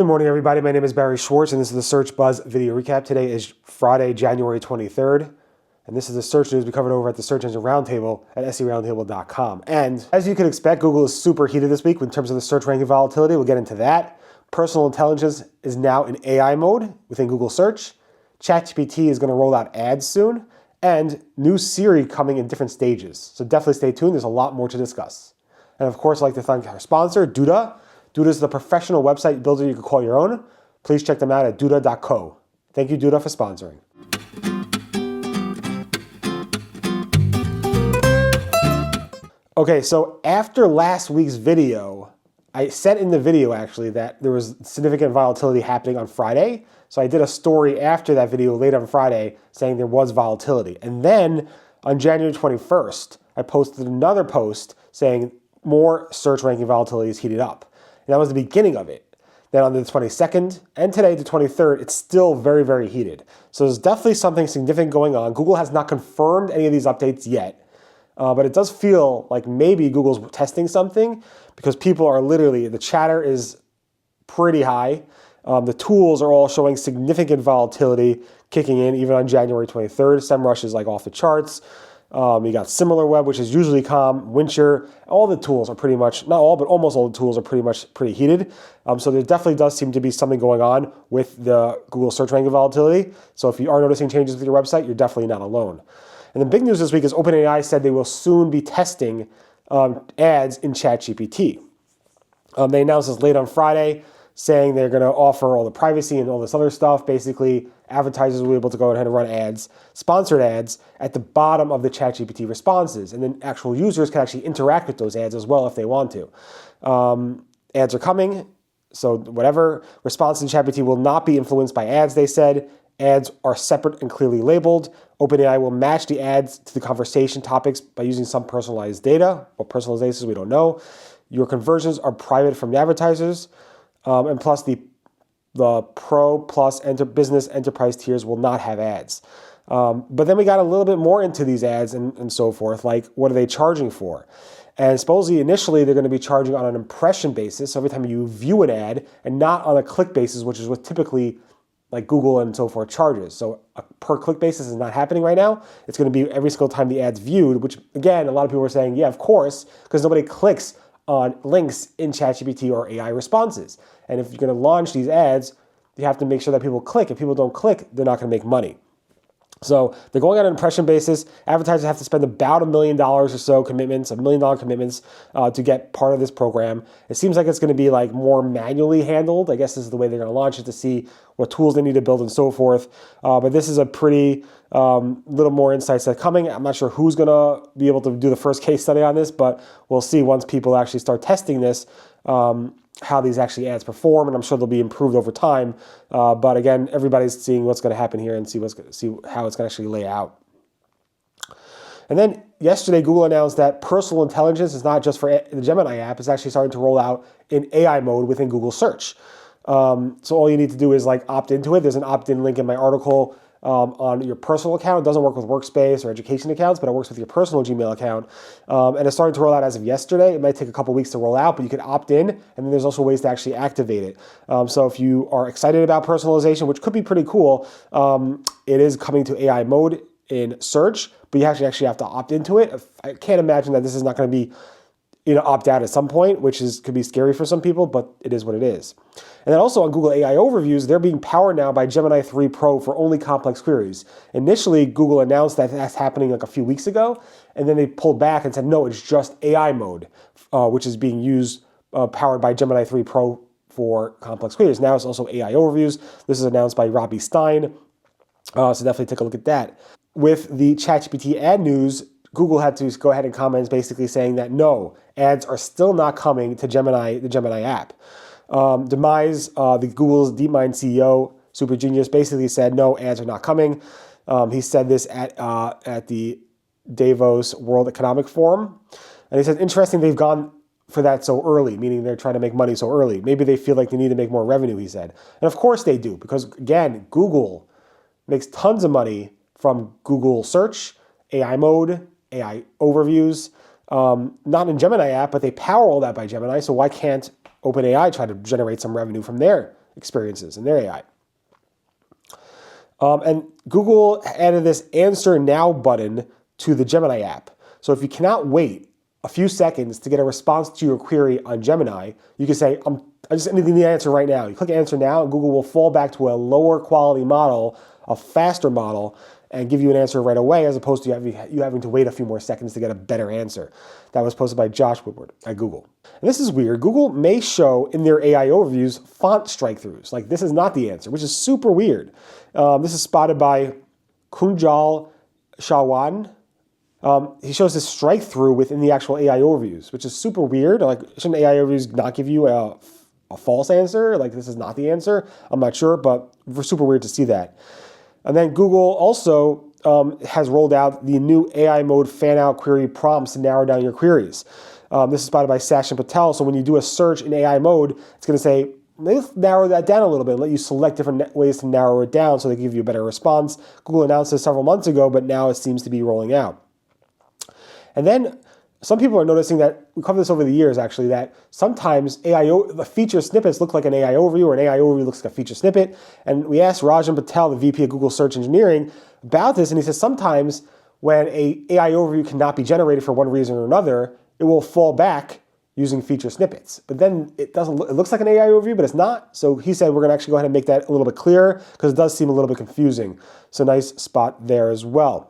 Good morning, everybody. My name is Barry Schwartz, and this is the Search Buzz video recap. Today is Friday, January 23rd, and this is the search news we covered over at the Search Engine Roundtable at seroundtable.com. And as you can expect, Google is super heated this week in terms of the search ranking volatility. We'll get into that. Personal intelligence is now in AI mode within Google Search. ChatGPT is going to roll out ads soon, and new Siri coming in different stages. So definitely stay tuned. There's a lot more to discuss. And of course, I'd like to thank our sponsor, Duda. Duda is the professional website builder you can call your own. Please check them out at duda.co. Thank you, Duda, for sponsoring. Okay, so after last week's video, I said in the video actually that there was significant volatility happening on Friday. So I did a story after that video late on Friday saying there was volatility. And then on January 21st, I posted another post saying more search ranking volatility is heated up. And that was the beginning of it. Then on the 22nd and today, the 23rd, it's still very, very heated. So there's definitely something significant going on. Google has not confirmed any of these updates yet, but it does feel like maybe Google's testing something because people are literally, the chatter is pretty high. The tools are all showing significant volatility kicking in even on January 23rd. SEMrush is like off the charts. You got SimilarWeb, which is usually calm, Wincher. All the tools are pretty much, not all, but almost all the tools are pretty heated. So there definitely does seem to be something going on with the Google search ranking volatility. So if you are noticing changes with your website, you're definitely not alone. And the big news this week is OpenAI said they will soon be testing ads in ChatGPT. They announced this late on Friday, saying they're going to offer all the privacy and all this other stuff. Basically, advertisers will be able to go ahead and run ads, sponsored ads, at the bottom of the ChatGPT responses. And then actual users can actually interact with those ads as well if they want to. Ads are coming, so whatever response in ChatGPT will not be influenced by ads, they said. Ads are separate and clearly labeled. OpenAI will match the ads to the conversation topics by using some personalized data. What personalization we don't know. Your conversions are private from the advertisers. And plus the Pro plus business enterprise tiers will not have ads. But then we got a little bit more into these ads and so forth, like what are they charging for? And supposedly initially they're going to be charging on an impression basis, so every time you view an ad, and not on a click basis, which is what typically like Google and so forth charges. So a per click basis is not happening right now. It's going to be every single time the ad's viewed, which again, a lot of people are saying, yeah, of course, because nobody clicks on links in ChatGPT or AI responses. And if you're going to launch these ads, you have to make sure that people click. If people don't click, they're not going to make money. So they're going on an impression basis. Advertisers have to spend about $1 million or so commitments, $1 million commitments to get part of this program. It seems like it's going to be like more manually handled. I guess this is the way they're going to launch it, to see what tools they need to build and so forth. But this is a pretty little more insights that are coming. I'm not sure who's going to be able to do the first case study on this, but we'll see once people actually start testing this, how these actually ads perform, and I'm sure they'll be improved over time. But again, everybody's seeing what's going to happen here and see how it's going to actually lay out. And then yesterday, Google announced that personal intelligence is not just for the Gemini app; it's actually starting to roll out in AI mode within Google Search. So all you need to do is like opt into it. There's an opt-in link in my article on your personal account. It doesn't work with Workspace or education accounts, but it works with your personal Gmail account. And it's starting to roll out as of yesterday. It might take a couple weeks to roll out, but you can opt in, and then there's also ways to actually activate it. So if you are excited about personalization, which could be pretty cool, it is coming to AI mode in search, but you actually have to opt into it. I can't imagine that this is not going to be opt out at some point, which could be scary for some people, but it is what it is. And then also on Google AI Overviews, they're being powered now by Gemini 3 Pro for only complex queries. Initially, Google announced that that's happening like a few weeks ago, and then they pulled back and said, no, it's just AI mode, which is being used, powered by Gemini 3 Pro for complex queries. Now it's also AI Overviews. This is announced by Robbie Stein, so definitely take a look at that. With the ChatGPT ad news, Google had to go ahead and comment basically saying that no, ads are still not coming to the Gemini app. The Google's DeepMind CEO, Super Genius, basically said no, ads are not coming. He said this at the Davos World Economic Forum. And he said, interesting, they've gone for that so early, meaning they're trying to make money so early. Maybe they feel like they need to make more revenue, he said. And of course they do, because again, Google makes tons of money from Google Search, AI mode, AI overviews, not in Gemini app, but they power all that by Gemini. So why can't OpenAI try to generate some revenue from their experiences in their AI. And Google added this Answer Now button to the Gemini app. So if you cannot wait a few seconds to get a response to your query on Gemini, you can say, I just need the answer right now. You click Answer Now, and Google will fall back to a lower quality model, a faster model, and give you an answer right away, as opposed to you having to wait a few more seconds to get a better answer. That was posted by Josh Woodward at Google. And this is weird. Google may show in their AI overviews font strikethroughs. Like, this is not the answer, which is super weird. This is spotted by Kunjal Shawan. He shows this strikethrough within the actual AI overviews, which is super weird. Like, shouldn't AI overviews not give you a false answer? Like, this is not the answer? I'm not sure, but super weird to see that. And then Google also has rolled out the new AI mode fan-out query prompts to narrow down your queries. This is spotted by Sachin Patel. So when you do a search in AI mode, it's going to say, let's narrow that down a little bit and let you select different ways to narrow it down so they can give you a better response. Google announced this several months ago, but now it seems to be rolling out. And then some people are noticing that, we covered this over the years actually, that sometimes the feature snippets look like an AI overview, or an AI overview looks like a feature snippet. And we asked Rajan Patel, the VP of Google Search Engineering, about this, and he says sometimes when an AI overview cannot be generated for one reason or another, it will fall back using feature snippets. But then it looks like an AI overview, but it's not. So he said we're going to actually go ahead and make that a little bit clearer, because it does seem a little bit confusing. So nice spot there as well.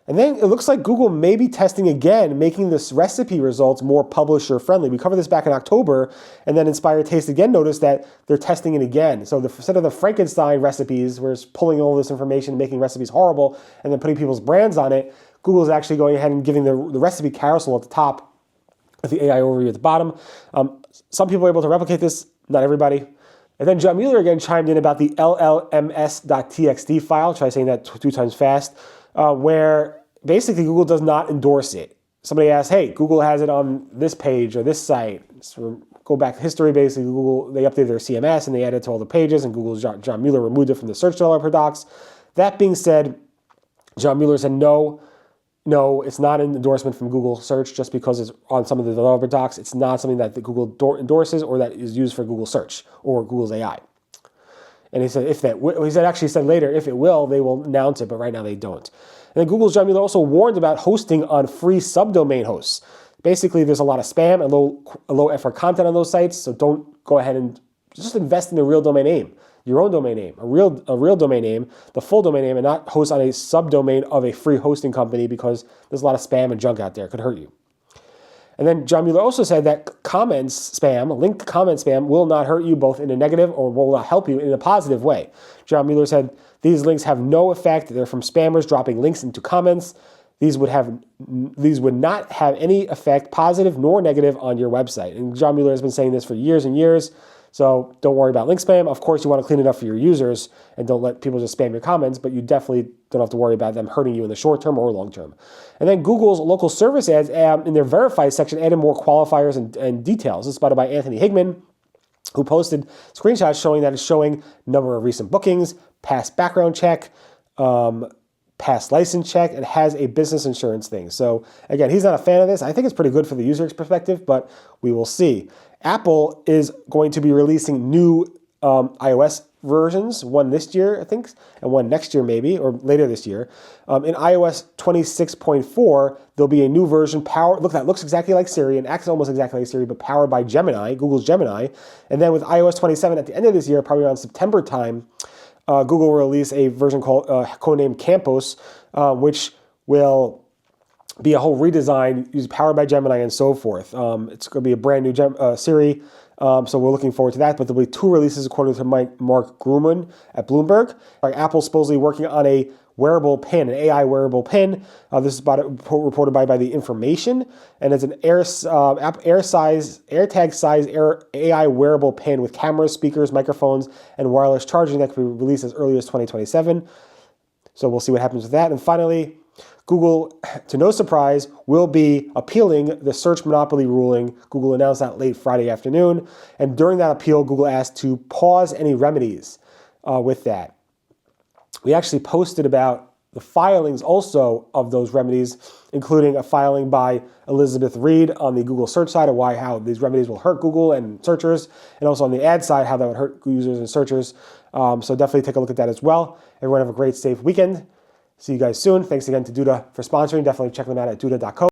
And then it looks like Google may be testing again, making this recipe results more publisher friendly. We covered this back in October, and then Inspired Taste again noticed that they're testing it again. So instead of the Frankenstein recipes, where it's pulling all this information and making recipes horrible and then putting people's brands on it, Google is actually going ahead and giving the recipe carousel at the top with the AI overview at the bottom. Some people are able to replicate this, not everybody. And then John Mueller again chimed in about the LLMs.txt file, try saying that 2 times fast, where basically Google does not endorse it. Somebody asked, hey, Google has it on this page or this site. So go back to history, basically Google, they updated their CMS and they added it to all the pages, and Google's John Mueller removed it from the search developer docs. That being said, John Mueller said no, it's not an endorsement from Google Search just because it's on some of the developer docs. It's not something that the Google endorses or that is used for Google Search or Google's AI. And he said, actually said later, if it will, they will announce it, but right now they don't. And then Google's John Mueller also warned about hosting on free subdomain hosts. Basically, there's a lot of spam and low effort content on those sites, so don't go ahead and just invest in a real domain name, your own domain name, a real domain name, the full domain name, and not host on a subdomain of a free hosting company, because there's a lot of spam and junk out there. It could hurt you. And then John Mueller also said that linked comment spam will not hurt you both in a negative or will not help you in a positive way. John Mueller said these links have no effect. They're from spammers dropping links into comments. These would not have any effect, positive nor negative, on your website. And John Mueller has been saying this for years and years. So don't worry about link spam. Of course, you want to clean it up for your users and don't let people just spam your comments, but you definitely don't have to worry about them hurting you in the short term or long term. And then Google's local service ads in their verified section added more qualifiers and details. This is spotted by Anthony Higman, who posted screenshots showing that it's showing number of recent bookings, past background check, past license check, and has a business insurance thing. So again, he's not a fan of this. I think it's pretty good for the user's perspective, but we will see. Apple is going to be releasing new iOS versions, one this year, I think, and one next year maybe, or later this year. In iOS 26.4, there'll be a new version that looks exactly like Siri and acts almost exactly like Siri, but powered by Gemini, Google's Gemini. And then with iOS 27 at the end of this year, probably around September time, Google will release a version codenamed Campos, which will be a whole redesign, powered by Gemini and so forth. It's going to be a brand new Siri, so we're looking forward to that. But there'll be 2 releases according to Mark Grumman at Bloomberg. Apple's supposedly working on a wearable pin, an AI wearable pin. This is reported by The Information, and it's an AirTag size AI wearable pin with cameras, speakers, microphones, and wireless charging that could be released as early as 2027. So we'll see what happens with that. And finally, Google, to no surprise, will be appealing the search monopoly ruling. Google announced that late Friday afternoon. And during that appeal, Google asked to pause any remedies with that. We actually posted about the filings also of those remedies, including a filing by Elizabeth Reed on the Google search side of how these remedies will hurt Google and searchers, and also on the ad side, how that would hurt users and searchers. So definitely take a look at that as well. Everyone have a great, safe weekend. See you guys soon. Thanks again to Duda for sponsoring. Definitely check them out at duda.co.